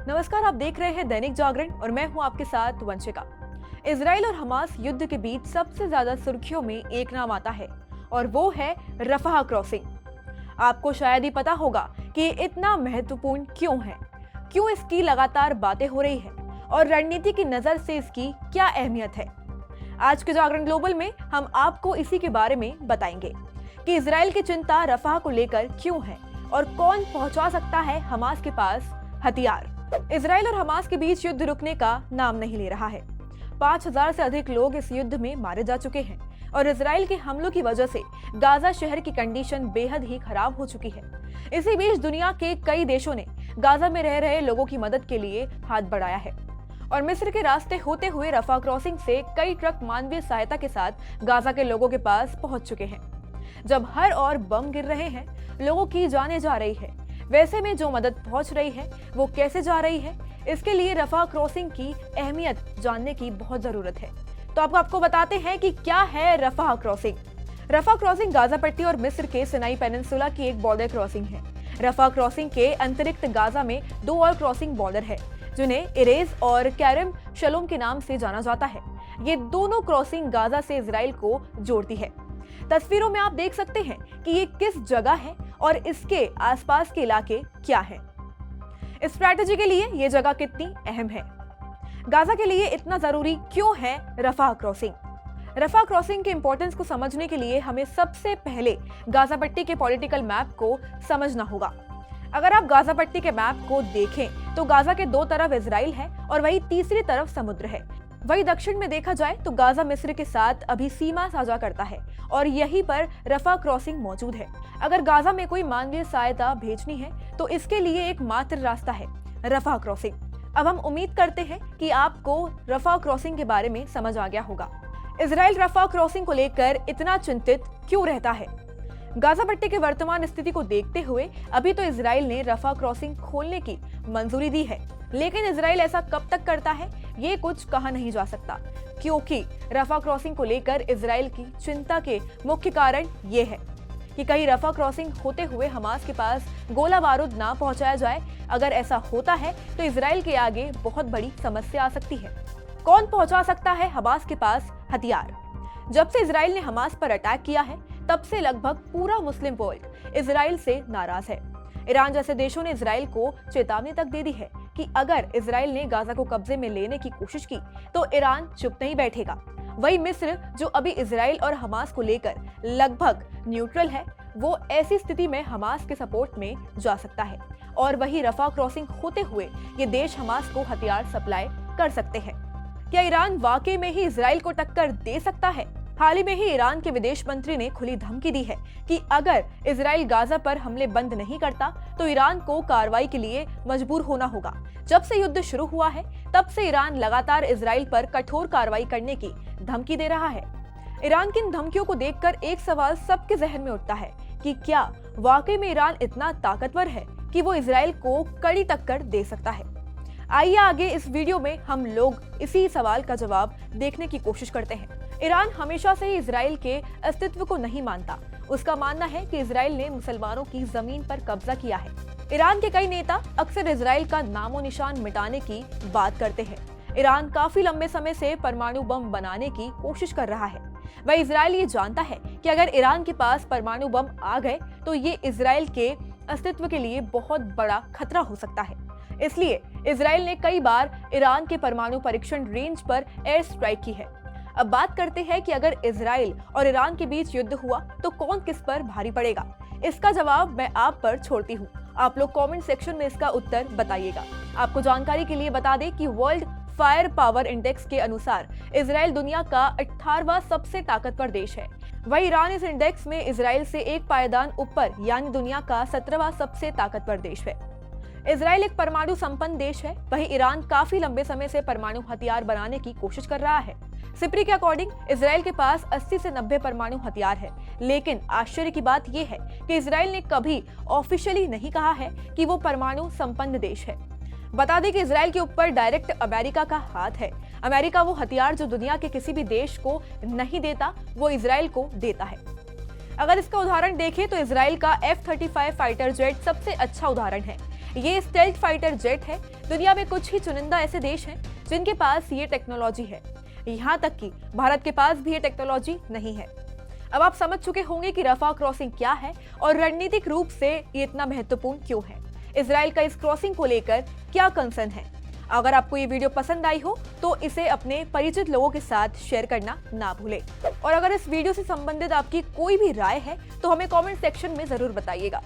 नमस्कार, आप देख रहे हैं दैनिक जागरण और मैं हूं आपके साथ वंशिका। इजराइल और हमास युद्ध के बीच सबसे ज्यादा सुर्खियों में एक नाम आता है और वो है रफाह क्रॉसिंग। आपको शायद ही पता होगा कि ये इतना महत्वपूर्ण क्यों है, क्यों इसकी लगातार बातें हो रही है और रणनीति की नजर से इसकी क्या अहमियत है। आज के जागरण ग्लोबल में हम आपको इसी के बारे में बताएंगे कि इजराइल की चिंता रफाह को लेकर क्यों है और कौन पहुंचा सकता है हमास के पास हथियार। इजराइल और हमास के बीच युद्ध रुकने का नाम नहीं ले रहा है। 5000 से अधिक लोग इस युद्ध में मारे जा चुके हैं और इजराइल के हमलों की वजह से गाजा शहर की कंडीशन बेहद ही खराब हो चुकी है। इसी बीच दुनिया के कई देशों ने गाजा में रह रहे लोगों की मदद के लिए हाथ बढ़ाया है और मिस्र के रास्ते होते हुए रफाह क्रॉसिंग से कई ट्रक मानवीय सहायता के साथ गाजा के लोगों के पास पहुंच चुके हैं। जब हर ओर बम गिर रहे हैं, लोगों की जानें जा रही है, वैसे में जो मदद पहुंच रही है वो कैसे जा रही है, इसके लिए रफाह क्रॉसिंग की अहमियत जानने की बहुत जरूरत है। तो आपको बताते हैं कि क्या है Rafah crossing. Rafah crossing Gaza पट्टी और मिस्र के सिनाई पेनिनसुला की एक बॉर्डर क्रॉसिंग है। रफाह क्रॉसिंग के अतिरिक्त गाजा में 2 और क्रॉसिंग बॉर्डर है जिन्हें इरेज और कैरम शलोम के नाम से जाना जाता है। ये दोनों क्रॉसिंग गाजा से इजराइल को जोड़ती है। तस्वीरों में आप देख सकते हैं कि ये किस जगह है और इसके आसपास के इलाके क्या हैं। इस स्ट्रैटेजी के लिए ये जगह कितनी अहम है, गाजा के लिए इतना जरूरी क्यों है रफाह क्रॉसिंग। रफाह क्रॉसिंग के इंपॉर्टेंस को समझने के लिए हमें सबसे पहले गाजा पट्टी के पॉलिटिकल मैप को समझना होगा। अगर आप गाजा पट्टी के मैप को देखें तो गाजा के 2 तरफ इजराइल है और वही तीसरी तरफ समुद्र है। वही दक्षिण में देखा जाए तो गाजा मिस्र के साथ अभी सीमा साझा करता है और यहीं पर रफाह क्रॉसिंग मौजूद है। अगर गाजा में कोई मानवीय सहायता भेजनी है तो इसके लिए एक मात्र रास्ता है, रफाह क्रॉसिंग। अब हम उम्मीद करते हैं कि आपको रफाह क्रॉसिंग के बारे में समझ आ गया होगा। इजराइल रफाह क्रॉसिंग को लेकर इतना चिंतित क्यों रहता है। गाजा पट्टी की वर्तमान स्थिति को देखते हुए अभी तो इजराइल ने रफाह क्रॉसिंग खोलने की मंजूरी दी है, लेकिन इजराइल ऐसा कब तक करता है ये कुछ कहा नहीं जा सकता, क्योंकि रफाह क्रॉसिंग को लेकर इजराइल की चिंता के मुख्य कारण ये है कि कहीं रफाह क्रॉसिंग होते हुए हमास के पास गोला बारूद ना पहुंचाया जाए। अगर ऐसा होता है तो इजराइल के आगे बहुत बड़ी समस्या आ सकती है। कौन पहुंचा सकता है हमास के पास हथियार। जब से इजराइल ने हमास पर अटैक किया है तब से लगभग पूरा मुस्लिम वर्ल्ड इजराइल से नाराज है। ईरान जैसे देशों ने इजराइल को चेतावनी तक दे दी है कि अगर इजराइल ने गाजा को कब्जे में लेने की कोशिश की तो ईरान चुप नहीं बैठेगा। वही मिस्र, जो अभी इजराइल और हमास को लेकर लगभग न्यूट्रल है, वो ऐसी स्थिति में हमास के सपोर्ट में जा सकता है और वही रफाह क्रॉसिंग होते हुए ये देश हमास को हथियार सप्लाई कर सकते हैं। क्या ईरान वाकई में ही इजराइल को टक्कर दे सकता है। हाल ही में ही ईरान के विदेश मंत्री ने खुली धमकी दी है कि अगर इजराइल गाजा पर हमले बंद नहीं करता तो ईरान को कार्रवाई के लिए मजबूर होना होगा। जब से युद्ध शुरू हुआ है तब से ईरान लगातार इजराइल पर कठोर कार्रवाई करने की धमकी दे रहा है। ईरान की इन धमकियों को देखकर एक सवाल सबके जहन में उठता है कि क्या वाकई में ईरान इतना ताकतवर है कि वो इजराइल को कड़ी टक्कर दे सकता है। आइए आगे इस वीडियो में हम लोग इसी सवाल का जवाब देखने की कोशिश करते हैं। ईरान हमेशा से ही इजराइल के अस्तित्व को नहीं मानता। उसका मानना है कि इजराइल ने मुसलमानों की जमीन पर कब्जा किया है। ईरान के कई नेता अक्सर इजराइल का नामो निशान मिटाने की बात करते हैं। ईरान काफी लंबे समय से परमाणु बम बनाने की कोशिश कर रहा है। वह इजराइल ये जानता है कि अगर ईरान के पास परमाणु बम आ गए तो ये इजराइल के अस्तित्व के लिए बहुत बड़ा खतरा हो सकता है। इसलिए इजराइल ने कई बार ईरान के परमाणु परीक्षण रेंज पर एयर स्ट्राइक की है। अब बात करते हैं कि अगर इजराइल और ईरान के बीच युद्ध हुआ तो कौन किस पर भारी पड़ेगा। इसका जवाब मैं आप पर छोड़ती हूँ। आप लोग कमेंट सेक्शन में इसका उत्तर बताइएगा। आपको जानकारी के लिए बता दें कि वर्ल्ड फायर पावर इंडेक्स के अनुसार इजराइल दुनिया का 18वां सबसे ताकतवर देश है। वही ईरान इस इंडेक्स में इजराइल से एक पायदान ऊपर यानी दुनिया का 17वां सबसे ताकतवर देश है। इजराइल एक परमाणु संपन्न देश है। वहीं ईरान काफी लंबे समय से परमाणु हथियार बनाने की कोशिश कर रहा है। सिप्री के अकॉर्डिंग इजराइल के पास 80 से 90 परमाणु हथियार है, लेकिन आश्चर्य की बात यह है कि इजराइल ने कभी ऑफिशियली नहीं कहा है कि वो परमाणु संपन्न देश है। बता दें कि इजराइल के ऊपर डायरेक्ट अमेरिका का हाथ है। अमेरिका वो हथियार जो दुनिया के किसी भी देश को नहीं देता, वो इजराइल को देता है। अगर इसका उदाहरण देखें तो इजराइल का F-35 फाइटर जेट सबसे अच्छा उदाहरण है। ये स्टेल्थ फाइटर जेट है। दुनिया में कुछ ही चुनिंदा ऐसे देश हैं जिनके पास ये टेक्नोलॉजी है। यहाँ तक कि भारत के पास भी ये टेक्नोलॉजी नहीं है। अब आप समझ चुके होंगे कि रफाह क्रॉसिंग क्या है और रणनीतिक रूप से ये इतना महत्वपूर्ण क्यों है। इजराइल का इस क्रॉसिंग को लेकर क्या कंसर्न है। अगर आपको ये वीडियो पसंद आई हो तो इसे अपने परिचित लोगों के साथ शेयर करना ना भूलें। और अगर इस वीडियो से संबंधित आपकी कोई भी राय है तो हमें कमेंट सेक्शन में जरूर बताइएगा।